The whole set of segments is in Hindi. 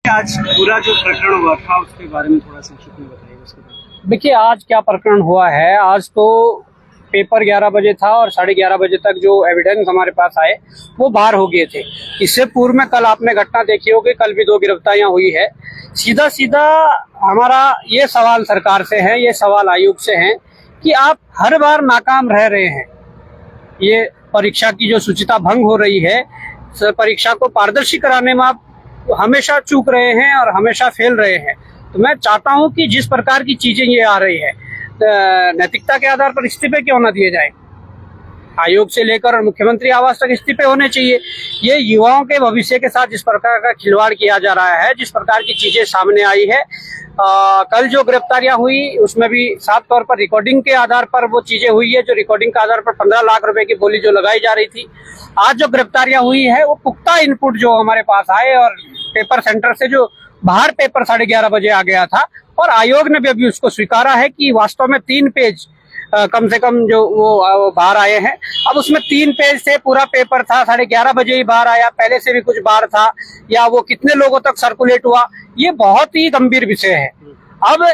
आज पूरा जो प्रकरण हुआ था उसके बारे में थोड़ा संक्षिप्त में बताइए। उसके बाद देखिए, आज क्या प्रकरण हुआ है। आज तो पेपर 11 बजे था और 11:30 बजे तक जो एविडेंस हमारे पास आए वो बाहर हो गए थे। इससे पूर्व में कल आपने घटना देखी होगी, कल भी 2 गिरफ्तारियां हुई है। सीधा सीधा हमारा ये सवाल सरकार से है, ये सवाल आयोग से है कि आप हर बार नाकाम रह रहे हैं। ये परीक्षा की जो शुचिता भंग हो रही है, परीक्षा को पारदर्शी कराने में आप हमेशा चूक रहे हैं और हमेशा फेल रहे हैं। तो मैं चाहता हूं कि जिस प्रकार की चीजें ये आ रही है, नैतिकता के आधार पर इस्तीफे क्यों न दिए जाए। आयोग से लेकर और मुख्यमंत्री आवास तक इस्तीफे होने चाहिए। ये युवाओं के भविष्य के साथ जिस प्रकार का खिलवाड़ किया जा रहा है, जिस प्रकार की चीजें सामने आई है, कल जो गिरफ्तारियां हुई उसमें भी साफ तौर पर रिकॉर्डिंग के आधार पर वो चीजें हुई है, जो रिकॉर्डिंग के आधार पर 15 लाख रुपए की बोली जो लगाई जा रही थी। आज जो गिरफ्तारियां हुई है वो पुख्ता इनपुट जो हमारे पास आए और पेपर सेंटर से जो बाहर पेपर 11:30 बजे आ गया था, और आयोग ने भी अभी उसको स्वीकारा है कि वास्तव में 3 पेज कम से कम जो वो बाहर आए हैं। अब उसमें 3 पेज से पूरा पेपर था, 11:30 बजे ही बाहर आया, पहले से भी कुछ बाहर था, या वो कितने लोगों तक सर्कुलेट हुआ, ये बहुत ही गंभीर विषय है। अब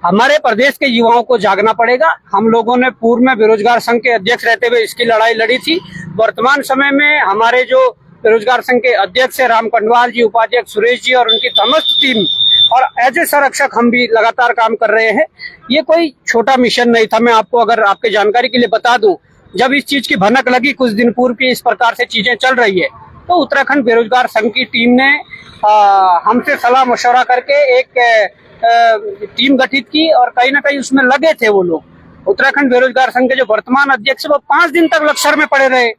हमारे प्रदेश के युवाओं को जागना पड़ेगा। हम लोगों ने पूर्व में बेरोजगार संघ के अध्यक्ष रहते हुए इसकी लड़ाई लड़ी थी। वर्तमान समय में हमारे जो बेरोजगार संघ के अध्यक्ष है राम कंडवाल जी, उपाध्यक्ष सुरेश जी और उनकी समस्त टीम, और एज ए संरक्षक हम भी लगातार काम कर रहे हैं। ये कोई छोटा मिशन नहीं था। मैं आपको अगर आपके जानकारी के लिए बता दूं, जब इस चीज की भनक लगी कुछ दिन पूर्व की इस प्रकार से चीजें चल रही है, तो उत्तराखंड बेरोजगार संघ की टीम ने हमसे सलाह मशवरा करके एक टीम गठित की और कहीं ना कहीं उसमें लगे थे वो लोग। उत्तराखंड बेरोजगार संघ के जो वर्तमान अध्यक्ष वो 5 दिन तक लक्ष्य में पड़े रहे,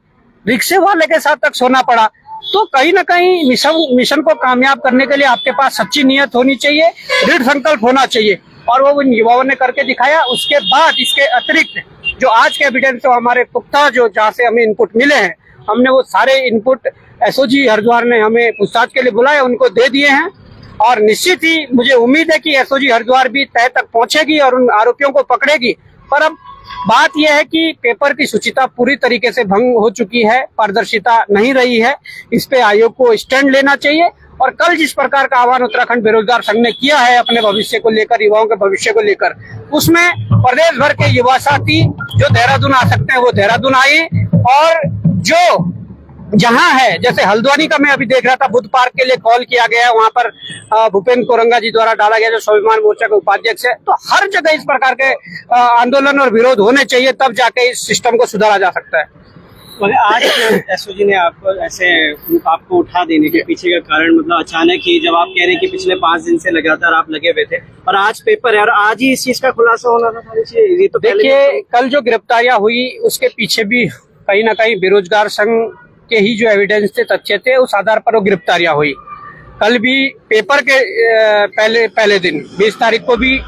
रिक्शे वाले के साथ तक सोना पड़ा। तो कहीं ना कहीं मिशन को कामयाब करने के लिए आपके पास सच्ची नीयत होनी चाहिए, दृढ़ संकल्प होना चाहिए, और वो उन युवाओं ने करके दिखाया। उसके बाद इसके अतिरिक्त जो आज के एविडेंस तो हमारे पुख्ता जो जहाँ से हमें इनपुट मिले हैं, हमने वो सारे इनपुट एसओजी हरिद्वार ने हमें पूछताछ के लिए बुलाया, उनको दे दिए हैं। और निश्चित ही मुझे उम्मीद है कि एसओजी हरिद्वार भी तह तक पहुंचेगी और उन आरोपियों को पकड़ेगी। पर अब बात यह है कि पेपर की शुचिता पूरी तरीके से भंग हो चुकी है, पारदर्शिता नहीं रही है। इस पे आयोग को स्टैंड लेना चाहिए। और कल जिस प्रकार का आह्वान उत्तराखंड बेरोजगार संघ ने किया है अपने भविष्य को लेकर, युवाओं के भविष्य को लेकर, उसमें प्रदेश भर के युवा साथी जो देहरादून आ सकते हैं वो देहरादून आए, और जो जहां है, जैसे हल्द्वानी का मैं अभी देख रहा था, बुद्ध पार्क के लिए कॉल किया गया है, वहां पर भूपेंद्र कोरंगा जी द्वारा डाला गया, जो स्वाभिमान मोर्चा के उपाध्यक्ष है। तो हर जगह इस प्रकार के आंदोलन और विरोध होने चाहिए, तब जाके इस सिस्टम को सुधारा जा सकता है। आज एसओजी ने आपको उठा देने के पीछे का कारण, मतलब अचानक ही, जब आप कह रहे हैं कि पिछले 5 दिन से लगातार आप लगे हुए थे और आज पेपर है और आज ही इस चीज का खुलासा होना था। ये तो देखिए, कल जो गिरफ्तारियां हुई उसके पीछे भी कहीं ना कहीं बेरोजगार संघ के ही जो एविडेंस थे, तथ्य थे, उस आधार पर वो गिरफ्तारियां हुई। कल भी पेपर के पहले दिन 20 तारीख को भी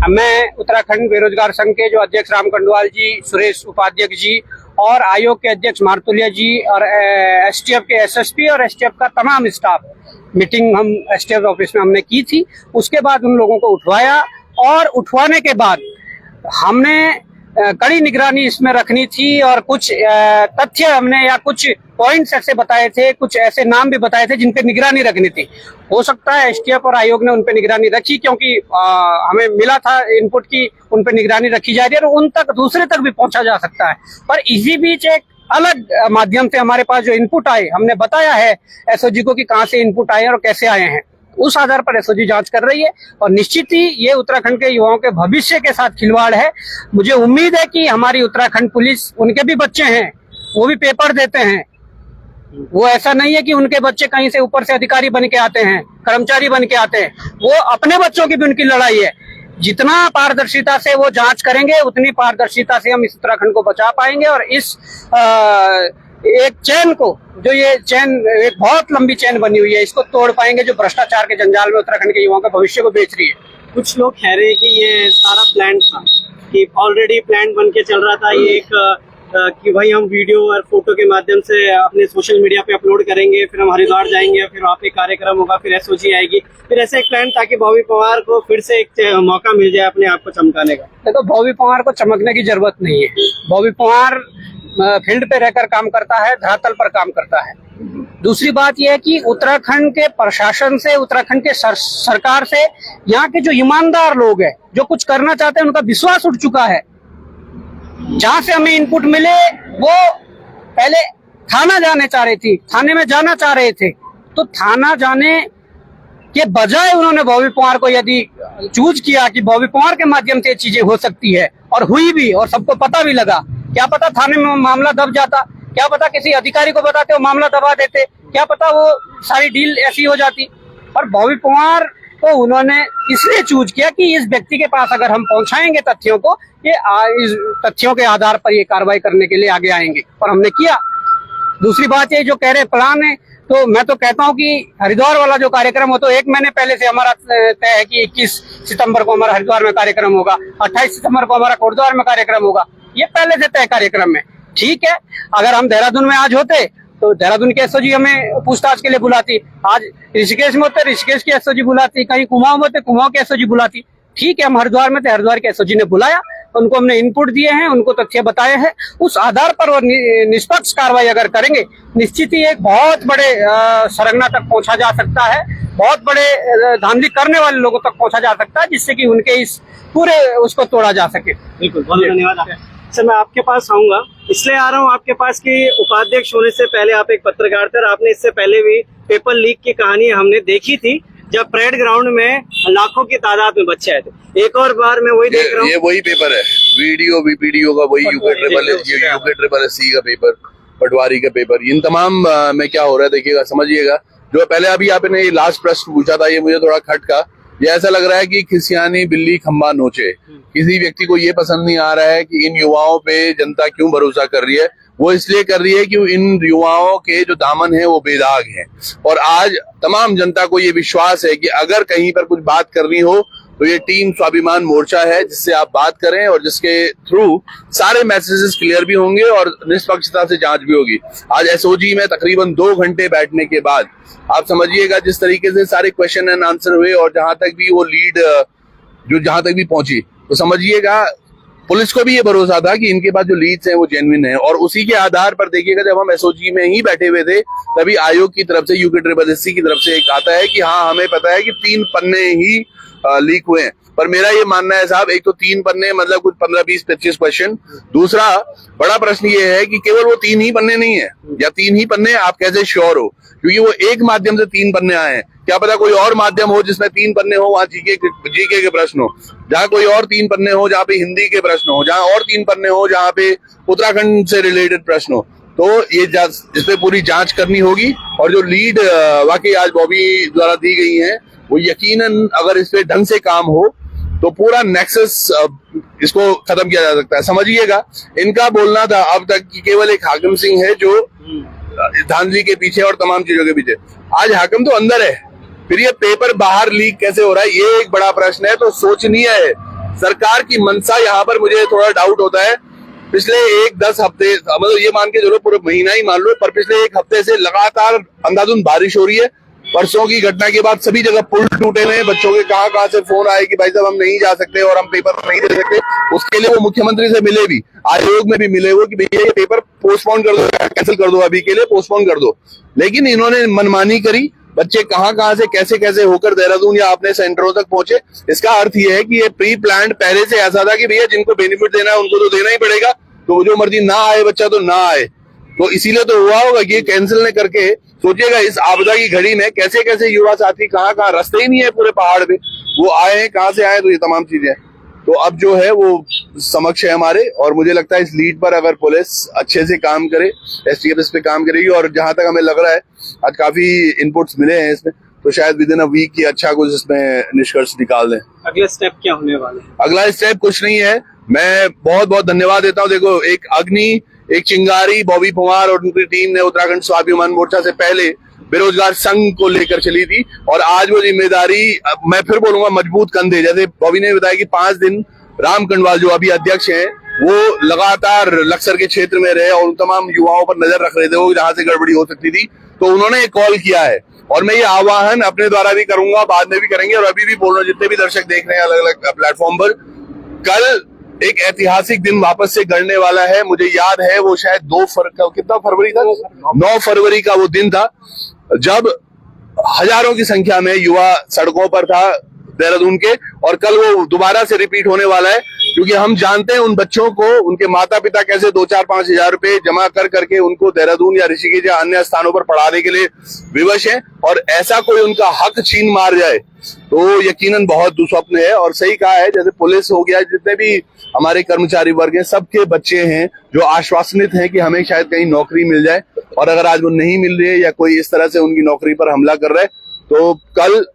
मैं उत्तराखंड बेरोजगार संघ के जो अध्यक्ष राम कंडवाल जी, सुरेश उपाध्यक्ष जी और आयोग के अध्यक्ष मारतुलिया जी और एसटीएफ के एसएसपी और एसटीएफ का तमाम स्टाफ, मीटिंग हम एसटीएफ ऑफिस में हमने की थी। उसके बाद उन लोगों को उठवाया, और उठवाने के बाद हमने कड़ी निगरानी इसमें रखनी थी, और कुछ तथ्य हमने या कुछ पॉइंट्स ऐसे बताए थे, कुछ ऐसे नाम भी बताए थे जिन पे निगरानी रखनी थी। हो सकता है एसटीएफ और आयोग ने उन पे निगरानी रखी, क्योंकि हमें मिला था इनपुट की उन पे निगरानी रखी जा रही है और उन तक दूसरे तक भी पहुंचा जा सकता है। पर इसी बीच एक अलग माध्यम से हमारे पास जो इनपुट आए, हमने बताया है एसओजी को कि कहाँ से इनपुट आए और कैसे आए हैं। उस आधार पर एसओजी जांच कर रही है, और निश्चित ही ये उत्तराखंड के युवाओं के भविष्य के साथ खिलवाड़ है। मुझे उम्मीद है कि हमारी उत्तराखंड पुलिस, उनके भी बच्चे हैं, वो भी पेपर देते हैं। वो ऐसा नहीं है कि उनके बच्चे कहीं से ऊपर से अधिकारी बन के आते हैं, कर्मचारी बन के आते हैं। वो अपने बच्चों की भी उनकी लड़ाई है। जितना पारदर्शिता से वो जांच करेंगे, उतनी पारदर्शिता से हम इस उत्तराखंड को बचा पाएंगे, और इस एक चैन को, जो ये चैन एक बहुत लंबी चैन बनी हुई है, इसको तोड़ पाएंगे, जो भ्रष्टाचार के जंजाल में उत्तराखंड के युवाओं के भविष्य को बेच रही है। कुछ लोग कह रहे हैं कि ये सारा प्लान था, कि ऑलरेडी प्लान बन के चल रहा था। ये एक कि भाई हम वीडियो और फोटो के माध्यम से अपने सोशल मीडिया पे अपलोड करेंगे, फिर हम हरिद्वार जाएंगे, फिर वहाँ पे कार्यक्रम होगा, फिर एसओजी आएगी, फिर ऐसे एक प्लान, ताकि बॉबी पवार को फिर से एक मौका मिल जाए अपने आप को चमकाने का। देखो, बॉबी पवार को चमकने की जरूरत नहीं है। बॉबी पवार फील्ड पे रहकर काम करता है, धरातल पर काम करता है। दूसरी बात यह है कि उत्तराखंड के प्रशासन से, उत्तराखंड के सरकार से यहाँ के जो ईमानदार लोग हैं, जो कुछ करना चाहते हैं, उनका विश्वास उठ चुका है। जहां से हमें इनपुट मिले वो पहले थाना जाने चाह रही थी, थाने में जाना चाह रहे थे, तो थाना जाने के बजाय उन्होंने बॉबी पवार को यदि चूज किया कि बॉबी पवार के माध्यम से चीजें हो सकती है, और हुई भी, और सबको पता भी लगा। क्या पता थाने में मामला दब जाता, क्या पता किसी अधिकारी को बताते वो मामला दबा देते, क्या पता वो सारी डील ऐसी हो जाती। पर बॉबी पवार को उन्होंने इसलिए चूज किया कि इस व्यक्ति के पास अगर हम पहुंचाएंगे तथ्यों को, ये इस तथ्यों के आधार पर ये कार्रवाई करने के लिए आगे आएंगे, और हमने किया। दूसरी बात ये जो कह रहे प्लान है, तो मैं तो कहता हूं कि हरिद्वार वाला जो कार्यक्रम हो, तो 1 महीने पहले से हमारा तय है कि 21 सितंबर को हमारा हरिद्वार में कार्यक्रम होगा, 28 सितंबर को हमारा कोटद्वार में कार्यक्रम होगा। ये पहले से तय कार्यक्रम है। ठीक है, अगर हम देहरादून में आज होते तो देहरादून के एसओजी हमें पूछताछ के लिए बुलाती, आज ऋषिकेश में होते ऋषिकेश की एसओजी बुलाती, कहीं कुमाऊं में होते कुमाऊं के एसओजी बुलाती। ठीक है, हम हरिद्वार में थे, हरिद्वार के एसओजी ने बुलाया, उनको हमने इनपुट दिए हैं, उनको तथ्य बताए हैं, उस आधार पर वो निष्पक्ष कार्रवाई अगर करेंगे, निश्चित ही एक बहुत बड़े सरगना तक पहुंचा जा सकता है, बहुत बड़े धांधली करने वाले लोगों तक पहुंचा जा सकता है, जिससे कि उनके इस पूरे उसको तोड़ा जा सके। बिल्कुल, बहुत धन्यवाद। सर, मैं आपके पास आऊंगा, इसलिए आ रहा हूं आपके पास कि उपाध्यक्ष होने से पहले आप एक पत्रकार थे, और आपने इससे पहले भी पेपर लीक की कहानी हमने देखी थी, जब परेड ग्राउंड में लाखों की तादाद में बच्चे आए थे। एक और बार मैं वही देख रहा हूँ, ये वही पेपर है, वीडियो का वही यूके का पेपर, पटवारी का पेपर, इन तमाम में क्या हो रहा है देखिएगा, समझिएगा। जो पहले अभी आपने लास्ट प्रश्न पूछा था, ये मुझे थोड़ा खटका। ये ऐसा लग रहा है कि खिसियानी बिल्ली खंबा नोचे। किसी व्यक्ति को ये पसंद नहीं आ रहा है कि इन युवाओं पे जनता क्यों भरोसा कर रही है। वो इसलिए कर रही है कि इन युवाओं के जो दामन है वो बेदाग हैं, और आज तमाम जनता को ये विश्वास है कि अगर कहीं पर कुछ बात करनी हो तो ये टीम स्वाभिमान मोर्चा है, जिससे आप बात करें और जिसके थ्रू सारे मैसेजेस क्लियर भी होंगे और निष्पक्षता से जांच भी होगी। आज एसओजी में तकरीबन 2 घंटे बैठने के बाद आप समझिएगा जिस तरीके से सारे क्वेश्चन एंड आंसर हुए, और जहां तक भी वो लीड जो जहां तक भी पहुंची, तो समझिएगा पुलिस को भी ये भरोसा था कि इनके पास जो लीड्स हैं वो जेन्युइन है। और उसी के आधार पर देखिएगा, जब हम एसओजी में ही बैठे हुए थे, तभी आयोग की तरफ से, UKSSC की तरफ से एक आता है कि हाँ, हमें पता है कि 3 पन्ने ही लीक हुए हैं। पर मेरा ये मानना है साहब, एक तो 3 पन्ने मतलब कुछ 15, 20, 25 क्वेश्चन। दूसरा बड़ा प्रश्न ये है कि केवल वो 3 ही पन्ने नहीं है, या 3 ही पन्ने आप कैसे श्योर हो, क्योंकि वो एक माध्यम से 3 पन्ने आए हैं। क्या पता कोई और माध्यम हो जिसमें 3 पन्ने हो, वहां जीके के प्रश्न हो, जहाँ कोई और 3 पन्ने हो जहाँ पे हिंदी के प्रश्न हो, जहाँ और 3 पन्ने हो जहाँ पे उत्तराखंड से रिलेटेड प्रश्न हो। तो ये इस पे पूरी जांच करनी होगी, और जो लीड वाकई आज बॉबी द्वारा दी गई है, वो यकीनन अगर इस पे ढंग से काम हो तो पूरा नेक्सस इसको खत्म किया जा सकता है। समझिएगा, इनका बोलना था अब तक कि केवल एक हाकिम सिंह है जो धांधली के पीछे और तमाम चीजों के पीछे। आज हाकिम तो अंदर है, फिर ये पेपर बाहर लीक कैसे हो रहा है, ये एक बड़ा प्रश्न है। तो सोचनीय है सरकार की मंशा, यहाँ पर मुझे थोड़ा डाउट होता है। पिछले 1-10 हफ्ते, मतलब ये मान के चलो पूरा महीना ही मान लो, पर पिछले 1 हफ्ते से लगातार अंधाधुंध बारिश हो रही है। परसों की घटना के बाद सभी जगह पुल टूटे हुए हैं, बच्चों के कहां से फोन आए कि भाई साहब हम नहीं जा सकते और हम पेपर नहीं दे सकते। उसके लिए वो मुख्यमंत्री से मिले भी, आयोग में भी मिले वो कि भैया ये पेपर पोस्टपोन कर दो, कैंसिल कर दो, अभी के लिए पोस्टपोन कर दो। लेकिन इन्होंने मनमानी करी। बच्चे कहां से कैसे होकर देहरादून या अपने सेंटरों तक पहुंचे। इसका अर्थ ये है कि ये प्री प्लान्ड पहले से ऐसा था कि भैया जिनको बेनिफिट देना है उनको तो देना ही पड़ेगा, तो जो मर्जी ना आए बच्चा तो ना आए। तो इसीलिए तो हुआ होगा कि कैंसिल ने करके, सोचिएगा इस आपदा की घड़ी में कैसे युवा साथी कहाँ रास्ते ही नहीं है पूरे पहाड़ में, वो आए हैं, कहाँ से आए, तो ये तमाम चीजें। तो अब जो है वो समक्ष है हमारे, और मुझे लगता है इस लीड पर अगर पुलिस अच्छे से काम करे, STF इस पे काम करेगी, और जहां तक हमें लग रहा है आज काफी इनपुट्स मिले हैं इसमें, तो शायद विद इन अ वीक की अच्छा कुछ इसमें निष्कर्ष निकाल दें। अगला स्टेप क्या होने वाला है? अगला स्टेप कुछ नहीं है। मैं बहुत धन्यवाद देता हूँ। देखो, एक अग्नि, एक चिंगारी बॉबी पवार और उनकी टीम ने उत्तराखंड स्वाभिमान मोर्चा से पहले बेरोजगार संघ को लेकर चली थी, और आज वो जिम्मेदारी, मैं फिर बोलूंगा, मजबूत कंधे, जैसे बॉबी ने बताया कि 5 दिन राम कंडवाल जो अभी अध्यक्ष हैं वो लगातार लक्सर के क्षेत्र में रहे और उन तमाम युवाओं पर नजर रख रहे थे वो जहां से गड़बड़ी हो सकती थी। तो उन्होंने एक कॉल किया है, और मैं ये आह्वान अपने द्वारा भी करूंगा, बाद में भी करेंगे, और अभी भी बोल रहा हूँ जितने भी दर्शक देख रहे हैं अलग अलग प्लेटफॉर्म पर, कल एक ऐतिहासिक दिन वापस से गढ़ने वाला है। मुझे याद है वो शायद 9 फरवरी था, 9 फरवरी का वो दिन था जब हजारों की संख्या में युवा सड़कों पर था देहरादून के, और कल वो दोबारा से रिपीट होने वाला है, क्योंकि हम जानते हैं उन बच्चों को उनके माता पिता कैसे 2-4-5 हजार रुपए जमा कर करके उनको देहरादून या ऋषिकेश या अन्य स्थानों पर पढ़ाने के लिए विवश हैं, और ऐसा कोई उनका हक छीन मार जाए तो यकीनन बहुत दुस्वप्न है। और सही कहा है, जैसे पुलिस हो गया, जितने भी हमारे कर्मचारी वर्ग हैं, सबके बच्चे हैं जो आश्वासनित हैं कि हमें शायद कहीं नौकरी मिल जाए, और अगर आज वो नहीं मिल रही है या कोई इस तरह से उनकी नौकरी पर हमला कर रहा है, तो कल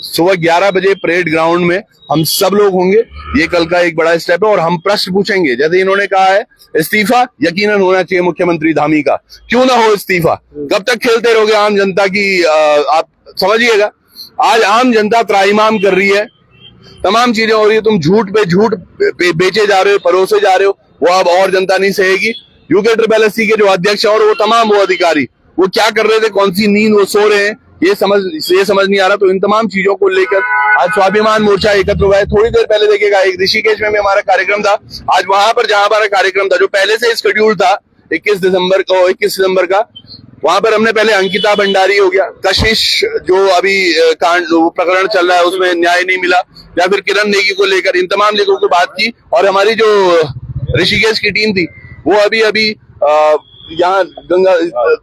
सुबह 11 बजे परेड ग्राउंड में हम सब लोग होंगे। ये कल का एक बड़ा स्टेप है, और हम प्रश्न पूछेंगे। जैसे इन्होंने कहा है इस्तीफा यकीनन होना चाहिए मुख्यमंत्री धामी का, क्यों ना हो इस्तीफा, कब तक खेलते रहोगे आम जनता की, आप समझिएगा। आज आम जनता त्राहिमाम कर रही है, तमाम चीजें हो रही है, तुम झूठ पे झूठ बेचे जा रहे हो, परोसे जा रहे हो, वो अब और जनता नहीं सहेगी। यूके ट्रिपल के जो अध्यक्ष और वो तमाम वो अधिकारी वो क्या कर रहे थे, कौन सी नींद वो सो रहे हैं, ये समझ नहीं आ रहा। तो इन तमाम चीजों को लेकर आज स्वाभिमान मोर्चा एकत्र हुआ है। थोड़ी देर पहले देखिएगा एक ऋषिकेश में भी हमारा कार्यक्रम था। आज वहां पर जहां हमारा कार्यक्रम था, जो पहले से शेड्यूल था 21 दिसंबर का, वहां पर हमने पहले अंकिता भंडारी हो गया, कशिश जो अभी कांड प्रकरण चल रहा है उसमें न्याय नहीं मिला, या फिर किरण नेगी को लेकर, इन तमाम लोगों की बात की। और हमारी जो ऋषिकेश की टीम थी वो अभी यहाँ गंगा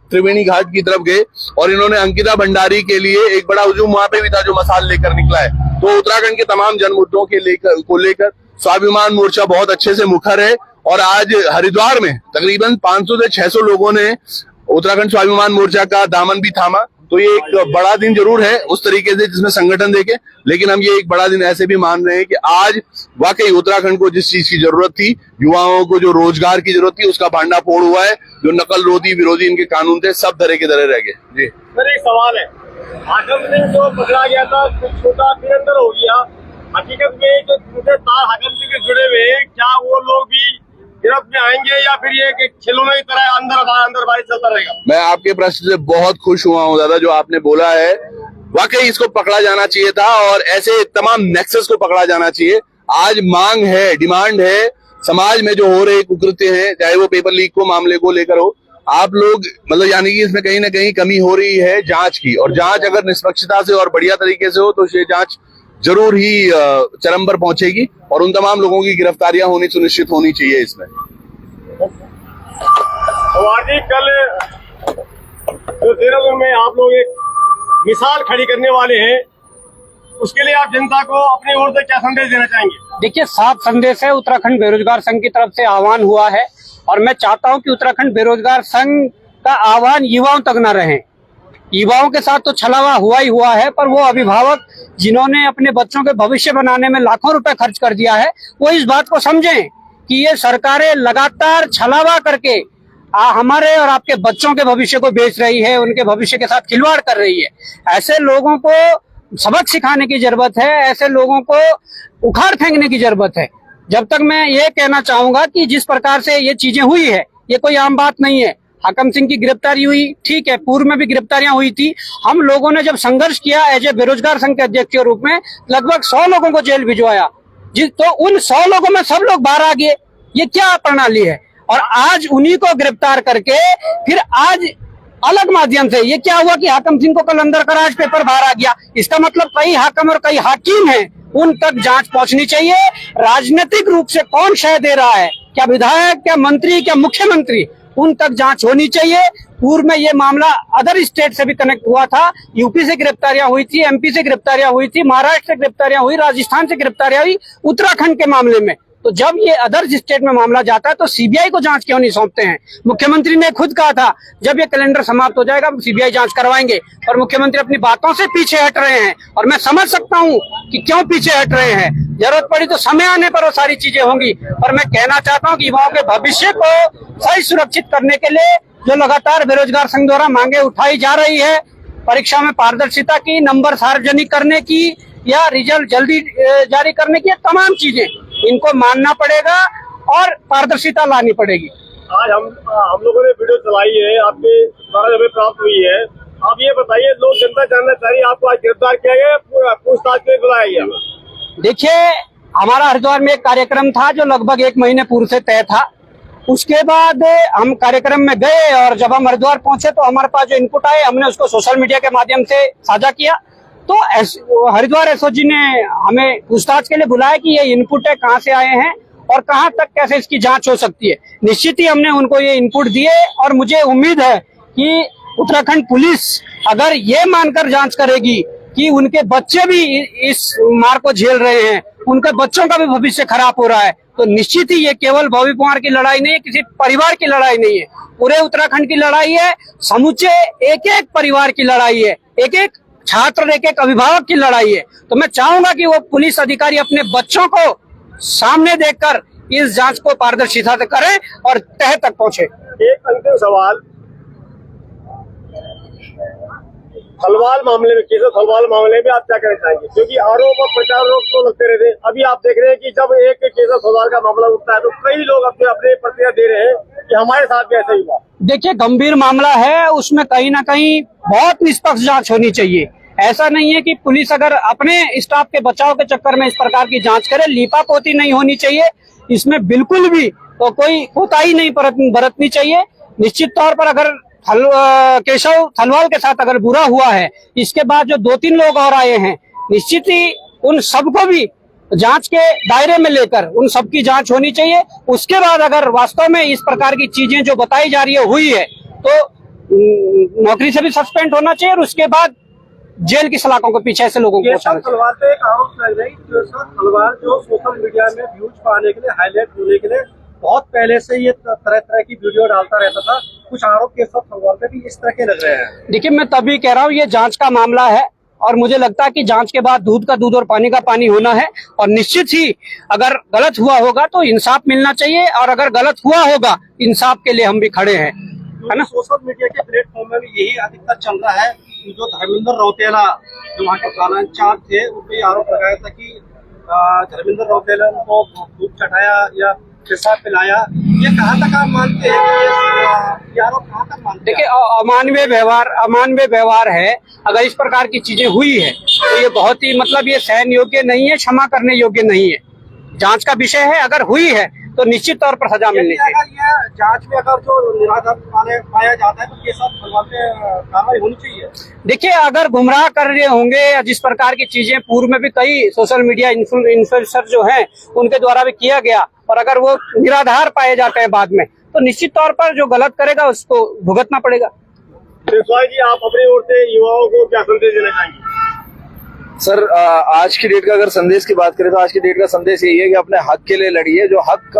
त्रिवेणी घाट की तरफ गए, और इन्होंने अंकिता भंडारी के लिए एक बड़ा हुजूम वहां पे भी था जो मसाल लेकर निकला है। तो उत्तराखंड के तमाम जन मुद्दों को लेकर स्वाभिमान मोर्चा बहुत अच्छे से मुखर है। और आज हरिद्वार में तकरीबन 500 से 600 लोगों ने उत्तराखंड स्वाभिमान मोर्चा का दामन भी थामा। तो ये एक बड़ा दिन जरूर है उस तरीके से जिसमें संगठन देखे, लेकिन हम ये एक बड़ा दिन ऐसे भी मान रहे हैं कि आज वाकई उत्तराखंड को जिस चीज की जरूरत थी, युवाओं को जो रोजगार की जरूरत थी, उसका भांडा फोड़ हुआ है। जो नकल रोधी विरोधी इनके कानून थे, सब धरे के धरे रह गए। जी सर, एक सवाल है, हाकम सिंह जो पकड़ा गया था, छोटा निरंतर हो गया, हकीकत में जो दूसरे तार हाकम सिंह के जुड़े हुए, क्या वो लोग भी गिरफ्त में आएंगे या फिर ये खिलौने की तरह अंदर बाहर चलता रहेगा? मैं आपके प्रश्न से बहुत खुश हुआ हूँ दादा, जो आपने बोला है, वाकई इसको पकड़ा जाना चाहिए था, और ऐसे तमाम नेक्सस को पकड़ा जाना चाहिए। आज मांग है, डिमांड है, समाज में जो हो रहे कुकृत्य हैं, चाहे वो पेपर लीक को मामले को लेकर हो, आप लोग मतलब यानी कि इसमें कहीं ना कहीं कमी हो रही है जांच की, और जांच अगर निष्पक्षता से और बढ़िया तरीके से हो तो ये जांच जरूर ही चरम पर पहुंचेगी, और उन तमाम लोगों की गिरफ्तारियां होनी सुनिश्चित होनी चाहिए इसमें। कल जो देहरादून में आप लोग एक मिसाल खड़ी करने वाले हैं, उसके लिए आप जनता को अपनी ओर से क्या संदेश देना चाहेंगे? देखिए, साफ संदेश है। उत्तराखंड बेरोजगार संघ की तरफ से आह्वान हुआ है, और मैं चाहता हूं कि उत्तराखंड बेरोजगार संघ का आह्वान युवाओं तक न रहे। युवाओं के साथ तो छलावा हुआ ही हुआ है, पर वो अभिभावक जिन्होंने अपने बच्चों के भविष्य बनाने में लाखों रुपए खर्च कर दिया है, वो इस बात को समझें कि ये सरकारें लगातार छलावा करके हमारे और आपके बच्चों के भविष्य को बेच रही है, उनके भविष्य के साथ खिलवाड़ कर रही है। ऐसे लोगों को सबक सिखाने की जरूरत है, ऐसे लोगों को उखाड़ फेंकने की जरूरत है। जब तक मैं ये कहना चाहूंगा कि जिस प्रकार से ये चीजें हुई है, ये कोई आम बात नहीं है। हाकम सिंह की गिरफ्तारी हुई, ठीक है, पूर्व में भी गिरफ्तारियां हुई थी। हम लोगों ने जब संघर्ष किया एज ए बेरोजगार संघ के अध्यक्ष के रूप में, लगभग 100 लोगों को जेल भिजवाया, तो उन 100 लोगों में सब लोग बाहर आ गए। ये क्या प्रणाली है? और आज उन्हीं को गिरफ्तार करके फिर आज अलग माध्यम से ये क्या हुआ कि हाकम सिंह को कल अंदर का राज पेपर बाहर आ गया। इसका मतलब कई हाकम और कई हाकिम हैं, उन तक जांच पहुंचनी चाहिए। राजनीतिक रूप से कौन शय दे रहा है, क्या विधायक, क्या मंत्री, क्या मुख्यमंत्री, उन तक जांच होनी चाहिए। पूर्व में ये मामला अदर स्टेट से भी कनेक्ट हुआ था। यूपी से गिरफ्तारियां हुई थी, एमपी से गिरफ्तारियां हुई थी, महाराष्ट्र से गिरफ्तारियां हुई, राजस्थान से गिरफ्तारियां हुई उत्तराखंड के मामले में। तो जब ये अदर स्टेट में मामला जाता है तो सीबीआई को जांच क्यों नहीं सौंपते हैं? मुख्यमंत्री ने खुद कहा था जब ये कैलेंडर समाप्त हो जाएगा सीबीआई जांच करवाएंगे, और मुख्यमंत्री अपनी बातों से पीछे हट रहे हैं। और मैं समझ सकता हूं कि क्यों पीछे हट रहे हैं। जरूरत पड़ी तो समय आने पर वो सारी चीजें होंगी। पर मैं कहना चाहता हूं कि युवाओं के भविष्य को सही सुरक्षित करने के लिए जो लगातार बेरोजगार संघ द्वारा मांगे उठाई जा रही है, परीक्षा में पारदर्शिता की, नंबर सार्वजनिक करने की या रिजल्ट जल्दी जारी करने की, तमाम चीजें इनको मानना पड़ेगा और पारदर्शिता लानी पड़ेगी। आज हम लोगों ने वीडियो चलाई है, आपके द्वारा हमें प्राप्त हुई है। आप ये बताइए, लोग जनता जानना चाहिए आपको आज गिरफ्तार किया गया, पूछताछ के लिए बुलाया गया? देखिए, हमारा हरिद्वार में एक कार्यक्रम था जो लगभग 1 महीने पूर्व से तय था। उसके बाद हम कार्यक्रम में गए और जब हम हरिद्वार पहुंचे तो हमारे पास जो इनपुट आए हमने उसको सोशल मीडिया के माध्यम से साझा किया। तो हरिद्वार एसओजी ने हमें पूछताछ के लिए बुलाया कि ये इनपुट है, कहाँ से आए हैं और कहाँ तक कैसे इसकी जांच हो सकती है। निश्चित ही हमने उनको ये इनपुट दिए और मुझे उम्मीद है कि उत्तराखंड पुलिस अगर ये मानकर जांच करेगी कि उनके बच्चे भी इस मार को झेल रहे हैं, उनके बच्चों का भी भविष्य खराब हो रहा है, तो निश्चित ही ये केवल भव्य कुमार की लड़ाई नहीं है, किसी परिवार की लड़ाई नहीं है, पूरे उत्तराखंड की लड़ाई है, समूचे एक एक परिवार की लड़ाई है, एक एक छात्र, एक एक अभिभावक की लड़ाई है। तो मैं चाहूंगा कि वो पुलिस अधिकारी अपने बच्चों को सामने देखकर इस जांच को पारदर्शिता से करें और तह तक पहुंचे। एक अंतिम सवाल, थलवाल मामले में, केशव थलवाल मामले में आप क्या कहना चाहेंगे? क्योंकि आरोप और प्रत्यारोप तो लगते रहते हैं। अभी आप देख रहे हैं कि जब एक केशव थलवाल का मामला उठता है तो कई लोग अपने अपने प्रतिक्रिया दे रहे हैं कि हमारे साथ भी ऐसा ही हुआ। देखिए, गंभीर मामला है, उसमें कहीं ना कहीं बहुत निष्पक्ष जांच होनी चाहिए। ऐसा नहीं है कि पुलिस अगर अपने स्टाफ के बचाव के चक्कर में इस प्रकार की जांच करे, लीपापोती नहीं होनी चाहिए। इसमें बिल्कुल भी तो कोई कोताही नहीं बरतनी चाहिए। निश्चित तौर पर अगर केशव थलवाल के साथ अगर बुरा हुआ है, इसके बाद जो 2-3 लोग और आए हैं, निश्चित ही उन सबको भी जांच के दायरे में लेकर उन सबकी जांच होनी चाहिए। उसके बाद अगर वास्तव में इस प्रकार की चीजें जो बताई जा रही है हुई है तो नौकरी से भी सस्पेंड होना चाहिए और उसके बाद जेल की सलाखों के पीछे ऐसे लोगों को केशव थलवाल पे एक आरोप लग रहा है कि केशव थलवाल जो सोशल मीडिया में व्यूज पाने के लिए, हाईलाइट होने के लिए बहुत पहले से ये तरह तरह की वीडियो डालता रहता था। कुछ आरोप केशव थलवाल पे भी इस तरह के लग रहे हैं। देखिए, मैं तभी कह रहा हूँ ये जांच का मामला है और मुझे लगता है कि जांच के बाद दूध का दूध और पानी का पानी होना है और निश्चित ही अगर गलत हुआ होगा तो इंसाफ मिलना चाहिए और अगर गलत हुआ होगा इंसाफ के लिए हम भी खड़े हैं, है ना। सोशल मीडिया के प्लेटफॉर्म में भी यही अधिकतर चल रहा है। जो धर्मेंद्र रौतेला जो वहाँ के प्रधान इंचार्ज थे, उन पे आरोप लगाया था कि धर्मेंद्र रौतेला को धूप चढ़ाया या पेशाब पिलाया। ये कहाँ तक आप मानते हैं? ये आरोप कहाँ तक मानते हैं? देखिए, अमानवीय व्यवहार है। अगर इस प्रकार की चीजें हुई है तो ये बहुत ही मतलब ये सहन योग्य नहीं है, क्षमा करने योग्य नहीं है। जांच का विषय है, अगर हुई है तो निश्चित तौर पर सजा मिलनी चाहिए। अगर जांच में अगर जो निराधार पाया जाता है तो केशव थलवाल पे कार्रवाई होनी चाहिए। देखिए, अगर गुमराह कर रहे होंगे या जिस प्रकार की चीजें पूर्व में भी कई सोशल मीडिया इन्फ्लुएंसर जो हैं उनके द्वारा भी किया गया और अगर वो निराधार पाए जाते हैं बाद में तो निश्चित तौर पर जो गलत करेगा उसको भुगतना पड़ेगा। जी, आप अपनी ओर से युवाओं को क्या संदेश देना चाहेंगे? सर, आज की डेट का अगर संदेश की बात करें तो आज की डेट का संदेश यही है कि अपने हक के लिए लड़िए। जो हक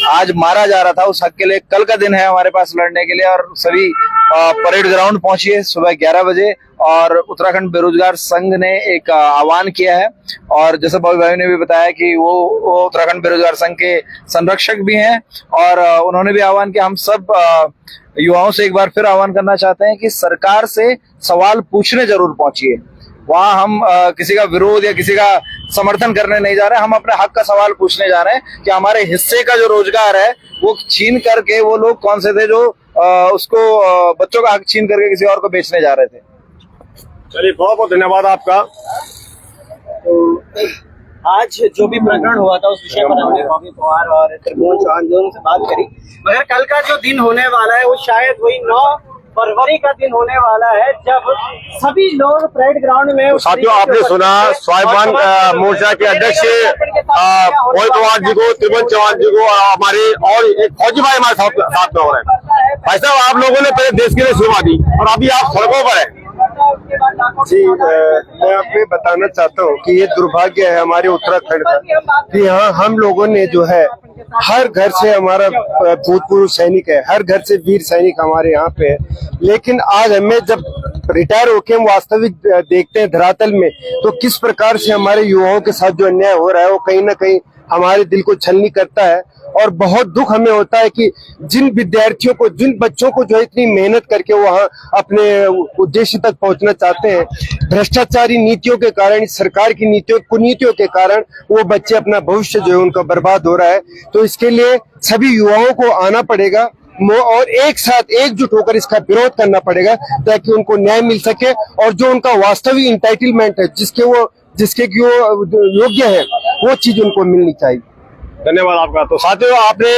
आज मारा जा रहा था उस हक के लिए कल का दिन है हमारे पास लड़ने के लिए और सभी परेड ग्राउंड पहुंचिए सुबह 11 बजे। और उत्तराखंड बेरोजगार संघ ने एक आह्वान किया है और जैसे बॉबी भाई ने भी बताया कि वो उत्तराखंड बेरोजगार संघ के संरक्षक भी हैं और उन्होंने भी आह्वान किया। हम सब युवाओं से एक बार फिर आह्वान करना चाहते हैं कि सरकार से सवाल पूछने जरूर पहुंचिए। वहां हम किसी का विरोध या किसी का समर्थन करने नहीं जा रहे, हम अपने हक का सवाल पूछने जा रहे हैं कि हमारे हिस्से का जो रोजगार है वो छीन करके वो लोग कौन से थे जो उसको बच्चों का हक छीन करके किसी और को बेचने जा रहे थे। चलिए, बहुत बहुत धन्यवाद आपका। तो आज जो भी प्रकरण हुआ था उस विषय पर हमने बॉबी पवार और त्रिभुवन चौहान दोनों से बात करी, मगर कल का जो दिन होने वाला है वो शायद वही 9 फरवरी का दिन होने वाला है जब सभी लोग परेड ग्राउंड में। साथियों, आपने सुना स्वाभिमान मोर्चा के अध्यक्ष बॉबी पवार जी को, त्रिभुवन चौहान जी को और हमारे और एक फौजी भाई हमारे साथ में हो रहे हैं। भाई साहब, आप लोगों ने पहले देश के लिए सेवा दी और अभी आप सड़कों पर हैं। जी, मैं आपको बताना चाहता हूँ कि ये दुर्भाग्य है हमारे उत्तराखंड का कि यहाँ हम लोगों ने जो है हर घर से हमारा भूतपूर्व सैनिक है, हर घर से वीर सैनिक हमारे यहाँ पे है, लेकिन आज हमें जब रिटायर होके हम वास्तविक देखते हैं धरातल में तो किस प्रकार से हमारे युवाओं के साथ जो अन्याय हो रहा है वो कहीं ना कहीं हमारे दिल को छलनी करता है। और बहुत दुख हमें होता है कि जिन विद्यार्थियों को, जिन बच्चों को जो इतनी मेहनत करके वहाँ अपने उद्देश्य तक पहुंचना चाहते हैं, भ्रष्टाचारी नीतियों के कारण, सरकार की नीतियों, कुनीतियों के कारण वो बच्चे अपना भविष्य जो है उनका बर्बाद हो रहा है। तो इसके लिए सभी युवाओं को आना पड़ेगा और एक साथ एकजुट होकर इसका विरोध करना पड़ेगा ताकि उनको न्याय मिल सके और जो उनका वास्तविक इंटाइटलमेंट है, जिसके कि वो योग्य है, वो चीज उनको मिलनी चाहिए। धन्यवाद आपका। तो साथियों, आपने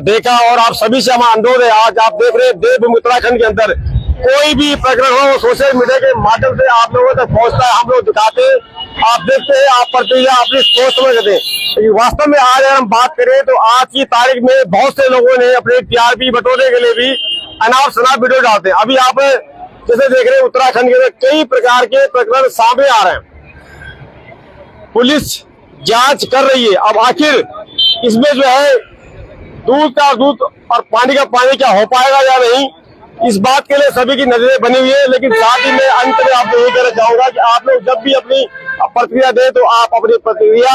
देखा और आप सभी से हमारा अनुरोध है, आज आप देख रहे हैं देवभूमि उत्तराखंड के अंदर कोई भी प्रकरण हो सोशल मीडिया के माध्यम से आप लोगों तक पहुंचता है, हम लोग दिखाते हैं, आप देखते हैं, आप प्रतिक्रिया अपनी सोच समझ देते हैं। वास्तव में आज अगर हम बात करें तो आज की तारीख में बहुत से लोगों ने अपने टीआरपी बटोरने के लिए भी अनाप शनाप वीडियो डालते हैं। अभी आप जैसे देख रहे हैं उत्तराखंड के अंदर कई प्रकार के प्रकरण सामने आ रहे हैं, पुलिस जांच कर रही है। अब आखिर इसमें जो है दूध का दूध और पानी का पानी क्या हो पाएगा या नहीं, इस बात के लिए सभी की नजरें बनी हुई है। लेकिन साथ ही मैं अंत में आपको यही कहना चाहूंगा कि आप लोग जब भी अपनी प्रतिक्रिया दें तो आप अपनी प्रतिक्रिया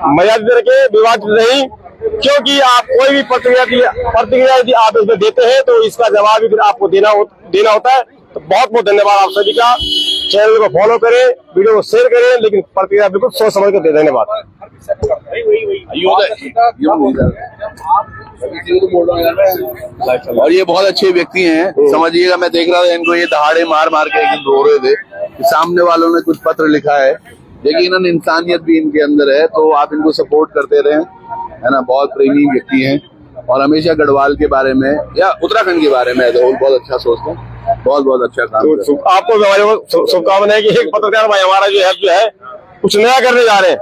मर्यादित रखें, विवादित नहीं, क्योंकि आप कोई भी प्रतिक्रिया यदि आप इसमें देते हैं तो इसका जवाब भी फिर आपको देना होता है। तो बहुत बहुत धन्यवाद आप सभी का। चैनल को फॉलो करें, वीडियो को शेयर करें, लेकिन प्रतिक्रिया बिल्कुल सोच समझ कर दे। धन्यवाद। और ये बहुत अच्छे व्यक्ति हैं, समझिएगा। मैं देख रहा था इनको, ये दहाड़े मार मार के एक दिन रो रहे थे कि सामने वालों ने कुछ पत्र लिखा है, लेकिन इन्होंने इंसानियत भी इनके अंदर है, तो आप इनको सपोर्ट करते रहें, है ना। बहुत प्रेमी व्यक्ति हैं और हमेशा गढ़वाल के बारे में या उत्तराखंड के बारे में बहुत अच्छा सोचते हैं। बहुत बहुत अच्छा काम। तो आपको शुभकामनाएं कि एक पत्रकार भाई हमारा जो है कुछ नया करने जा रहे हैं।